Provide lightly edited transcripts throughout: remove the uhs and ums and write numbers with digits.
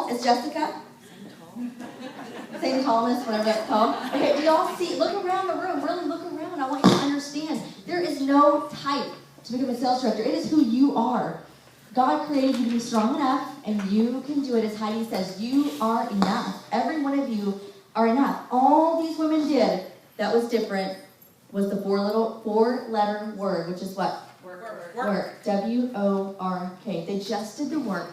tall as Jessica? Same tallness, whatever that's called. Okay, do y'all see? Look around the room. Really look around. I want you to understand. There is no type to become a sales director. It is who you are. God created you to be strong enough, and you can do it. As Heidi says, you are enough. Every one of you are enough. All these women did that was different was the four-letter word, which is what? Work. W-O-R-K. They just did the work,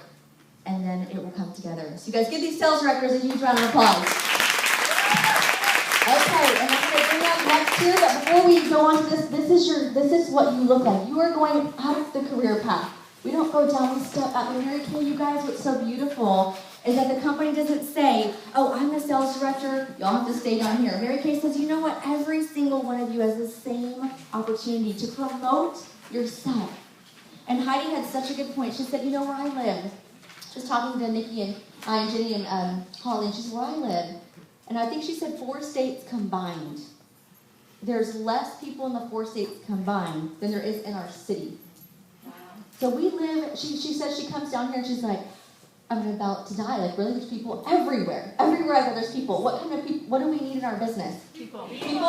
and then it will come together. So you guys give these sales directors a huge round of applause. Okay, and I'm going to bring up next here, but before we go on to this is what you look like. You are going out the career path. We don't go down, we step up. And Mary Kay, you guys, what's so beautiful is that the company doesn't say, oh, I'm the sales director, y'all have to stay down here. Mary Kay says, you know what? Every single one of you has the same opportunity to promote yourself. And Heidi had such a good point. She said, you know where I live? She was talking to Nikki and I and Jenny and Holly, and she said, where I live. And I think she said 4 states combined. There's less people in the 4 states combined than there is in our city. So we live, she says she comes down here and she's like, I'm about to die. Like, really, there's people everywhere. Everywhere I go, there's people. What kind of people, what do we need in our business? People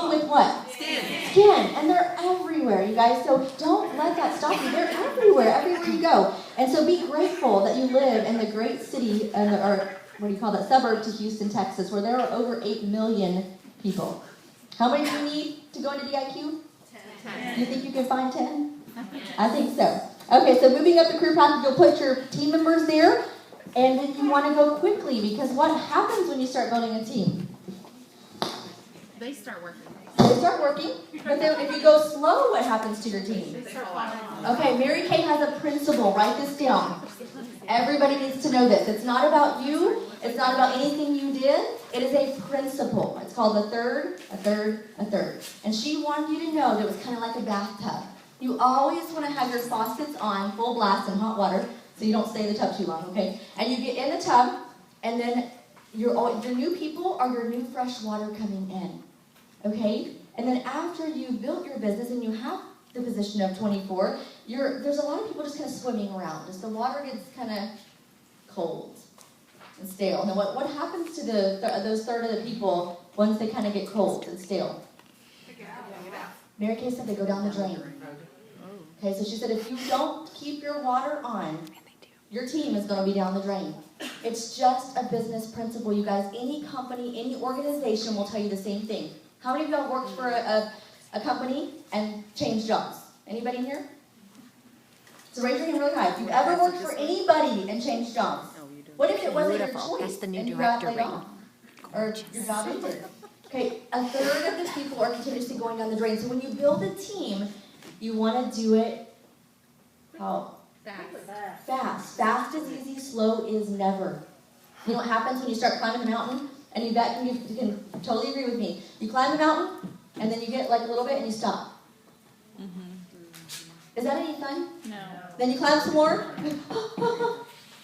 with what? Skin. And they're everywhere, you guys. So don't let that stop you. They're everywhere you go. And so be grateful that you live in the great city, or what do you call that, suburb to Houston, Texas, where there are over 8 million people. How many do you need to go into DIQ? 10. You think you can find 10? I think so. Okay, so moving up the career path, you'll put your team members there, and then you want to go quickly, because what happens when you start building a team? They start working. They start working, but then if you go slow, what happens to your team? Okay, Mary Kay has a principle. Write this down. Everybody needs to know this. It's not about you. It's not about anything you did. It is a principle. It's called a third. And she wanted you to know that it was kind of like a bathtub. You always want to have your faucets on, full blast in hot water, so you don't stay in the tub too long, okay? And you get in the tub, and then your new people are your new fresh water coming in, okay? And then after you've built your business and you have the position of 24, there's a lot of people just kind of swimming around. As the water gets kind of cold and stale. Now, what happens to those third of the people once they kind of get cold and stale? Mary Kay said they go down the drain. Okay, so she said if you don't keep your water on, your team is going to be down the drain. It's just a business principle, you guys. Any company, any organization will tell you the same thing. How many of y'all worked for a company and changed jobs? Anybody in here? So raise your hand really high. If you've ever worked for anybody and changed jobs, what if it wasn't your choice? That's the new and you director got laid off? Or your job ended? Okay, a third of the people are continuously going down the drain. So when you build a team, you want to do it how? Fast. Fast is easy, slow is never. You know what happens when you start climbing the mountain? And you can totally agree with me. You climb the mountain, and then you get like a little bit and you stop. Is that any fun? No. Then you climb some more, then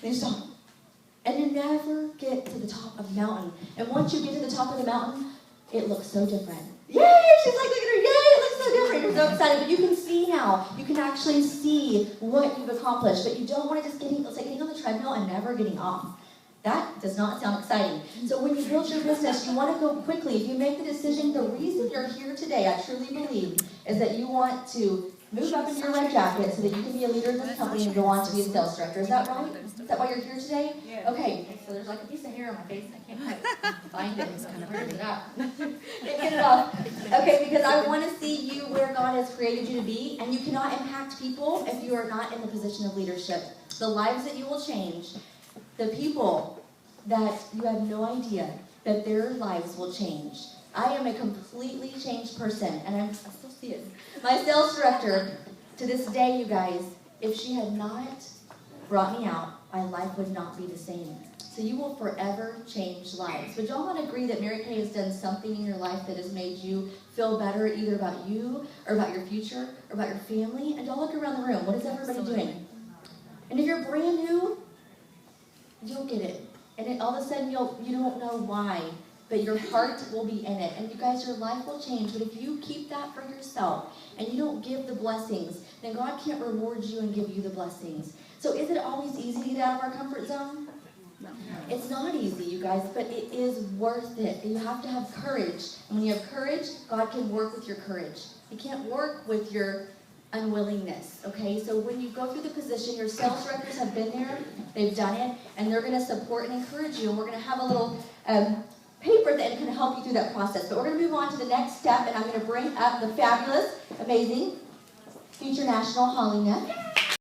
you stop. And you never get to the top of the mountain. And once you get to the top of the mountain, it looks so different. Yay! She's like, look at her. Yay! It looks so different. You're so excited. But you can see now. You can actually see what you've accomplished. But you don't want to just it's like getting on the treadmill and never getting off. That does not sound exciting. So when you build your business, you want to go quickly. If you make the decision, the reason you're here today, I truly believe, is that you want to move up in your red jacket so that you can be a leader in this company and go on to be a sales director. Is that right? Is that why you're here today? Yeah. Okay, so there's like a piece of hair on my face and I can't quite find it. Where is it at? Can't get it off. Okay, because I want to see you where God has created you to be, and you cannot impact people if you are not in the position of leadership. The lives that you will change, the people that you have no idea that their lives will change. I am a completely changed person, and I still see it. My sales director, to this day, you guys, if she had not brought me out, my life would not be the same. So you will forever change lives. Would y'all not agree that Mary Kay has done something in your life that has made you feel better, either about you, or about your future, or about your family? And y'all look around the room. What is everybody doing? And if you're brand new, you'll get it. And then all of a sudden, you don't know why, but your heart will be in it. And you guys, your life will change. But if you keep that for yourself and you don't give the blessings, then God can't reward you and give you the blessings. So is it always easy to get out of our comfort zone? No. It's not easy, you guys, but it is worth it. You have to have courage. And when you have courage, God can work with your courage. He can't work with your unwillingness, okay? So when you go through the position, your sales directors have been there, they've done it, and they're going to support and encourage you. And we're going to have a little paper that can help you through that process. But we're going to move on to the next step, and I'm going to bring up the fabulous, amazing, future National Holly Neck.